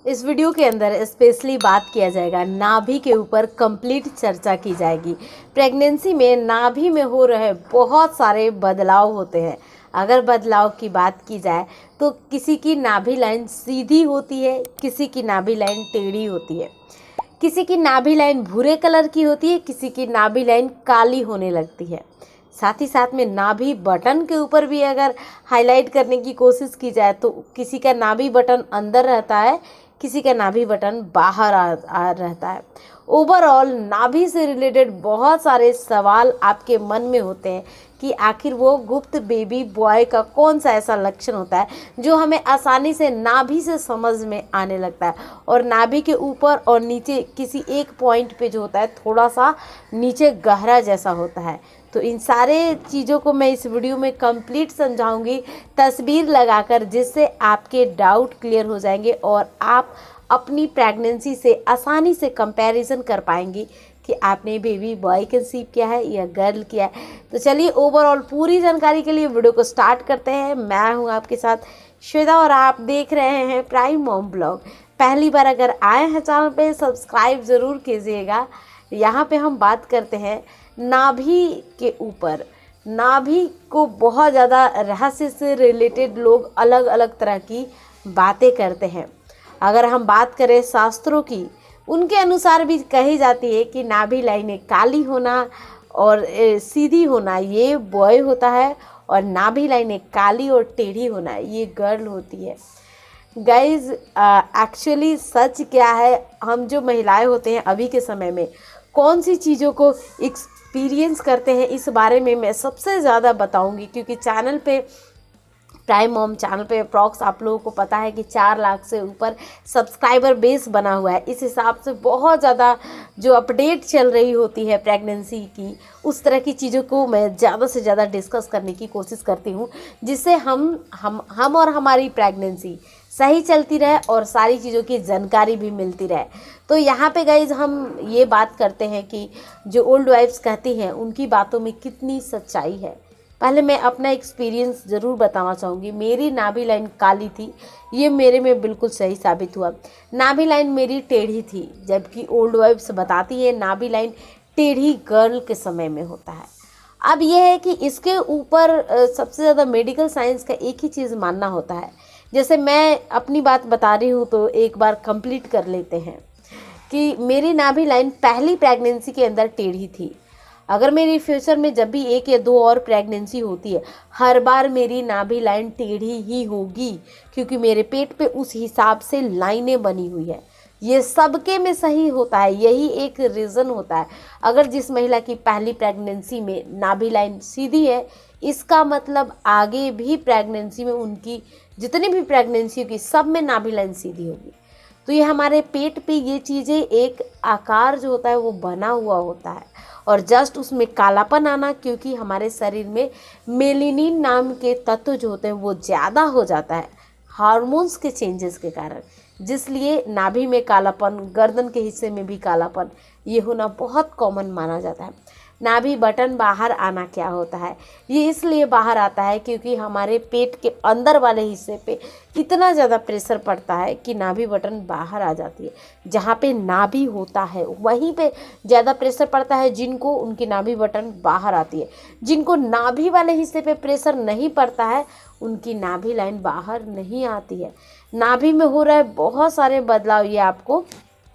इस वीडियो के अंदर स्पेशली बात किया जाएगा नाभि के ऊपर कंप्लीट चर्चा की जाएगी। प्रेगनेंसी में नाभि में हो रहे बहुत सारे बदलाव होते हैं। अगर बदलाव की बात की जाए तो किसी की नाभि लाइन सीधी होती है, किसी की नाभि लाइन टेढ़ी होती है, किसी की नाभि लाइन भूरे कलर की होती है, किसी की नाभि लाइन काली होने लगती है। साथ ही साथ में नाभि बटन के ऊपर भी अगर हाईलाइट करने की कोशिश की जाए तो किसी का नाभि बटन अंदर रहता है, किसी का नाभि बटन बाहर आ रहता है। ओवरऑल नाभि से रिलेटेड बहुत सारे सवाल आपके मन में होते हैं कि आखिर वो गुप्त बेबी बॉय का कौन सा ऐसा लक्षण होता है जो हमें आसानी से नाभि से समझ में आने लगता है, और नाभि के ऊपर और नीचे किसी एक पॉइंट पे जो होता है थोड़ा सा नीचे गहरा जैसा होता है। तो इन सारे चीज़ों को मैं इस वीडियो में कंप्लीट समझाऊंगी तस्वीर लगाकर, जिससे आपके डाउट क्लियर हो जाएंगे और आप अपनी प्रेगनेंसी से आसानी से कंपैरिजन कर पाएंगी कि आपने बेबी बॉय कंसीव किया है या गर्ल किया है। तो चलिए ओवरऑल पूरी जानकारी के लिए वीडियो को स्टार्ट करते हैं। मैं हूं आपके साथ श्वेता और आप देख रहे हैं प्राइम मॉम ब्लॉग। पहली बार अगर आए हैं चैनल पे सब्सक्राइब ज़रूर कीजिएगा। यहाँ पे हम बात करते हैं नाभि के ऊपर। नाभि को बहुत ज़्यादा रहस्य से रिलेटेड लोग अलग अलग तरह की बातें करते हैं। अगर हम बात करें शास्त्रों की, उनके अनुसार भी कही जाती है कि नाभि लाइनें काली होना और सीधी होना ये बॉय होता है, और नाभि लाइनें काली और टेढ़ी होना ये गर्ल होती है। गाइज एक्चुअली सच क्या है, हम जो महिलाएं होते हैं अभी के समय में कौन सी चीज़ों को एक्सपीरियंस करते हैं, इस बारे में मैं सबसे ज़्यादा बताऊंगी, क्योंकि चैनल पे प्राइम मॉम चैनल पे अप्रॉक्स आप लोगों को पता है कि 4 लाख से ऊपर सब्सक्राइबर बेस बना हुआ है। इस हिसाब से बहुत ज़्यादा जो अपडेट चल रही होती है प्रेगनेंसी की, उस तरह की चीज़ों को मैं ज़्यादा से ज़्यादा डिस्कस करने की कोशिश करती हूँ, जिससे हम और हमारी प्रेगनेंसी सही चलती रहे और सारी चीज़ों की जानकारी भी मिलती रहे। तो यहाँ पे गाइज हम ये बात करते हैं कि जो ओल्ड वाइफ्स कहती हैं उनकी बातों में कितनी सच्चाई है। पहले मैं अपना एक्सपीरियंस ज़रूर बताना चाहूँगी। मेरी नाभि लाइन काली थी, ये मेरे में बिल्कुल सही साबित हुआ। नाभि लाइन मेरी टेढ़ी थी, जबकि ओल्ड वाइफ्स बताती है नाभि लाइन टेढ़ी गर्ल के समय में होता है। अब यह है कि इसके ऊपर सबसे ज़्यादा मेडिकल साइंस का एक ही चीज़ मानना होता है। जैसे मैं अपनी बात बता रही हूँ तो एक बार कंप्लीट कर लेते हैं कि मेरी नाभि लाइन पहली प्रेगनेंसी के अंदर टेढ़ी थी। अगर मेरी फ्यूचर में जब भी 1 या 2 और प्रेगनेंसी होती है, हर बार मेरी नाभि लाइन टेढ़ी ही होगी, क्योंकि मेरे पेट पे उस हिसाब से लाइनें बनी हुई है। ये सबके में सही होता है, यही एक रीज़न होता है। अगर जिस महिला की पहली प्रेगनेंसी में नाभि लाइन सीधी है, इसका मतलब आगे भी प्रेगनेंसी में उनकी जितनी भी प्रेगनेंसी होगी सब में नाभि लाइन सीधी होगी। तो ये हमारे पेट पे ये चीज़ें एक आकार जो होता है वो बना हुआ होता है, और जस्ट उसमें कालापन आना, क्योंकि हमारे शरीर में मेलेनिन नाम के तत्व जो होते हैं वो ज़्यादा हो जाता है हार्मोन्स के चेंजेस के कारण, जिसलिए नाभि में कालापन, गर्दन के हिस्से में भी कालापन, ये होना बहुत कॉमन माना जाता है। नाभि बटन बाहर आना क्या होता है, ये इसलिए बाहर आता है क्योंकि हमारे पेट के अंदर वाले हिस्से पे इतना ज़्यादा प्रेशर पड़ता है कि नाभि बटन बाहर आ जाती है। जहाँ पे नाभि होता है वहीं पे ज़्यादा प्रेशर पड़ता है, जिनको उनकी नाभि बटन बाहर आती है। जिनको नाभि वाले हिस्से पे प्रेशर नहीं पड़ता है उनकी नाभि लाइन बाहर नहीं आती है। नाभि में हो रहा है बहुत सारे बदलाव, ये आपको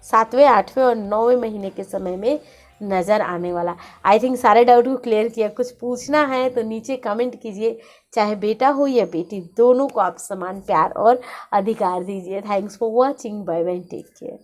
7वें, 8वें और 9वें महीने के समय में नज़र आने वाला। आई थिंक सारे डाउट को क्लियर किया। कुछ पूछना है तो नीचे कमेंट कीजिए। चाहे बेटा हो या बेटी, दोनों को आप समान प्यार और अधिकार दीजिए। Thanks for watching. Bye bye, take care.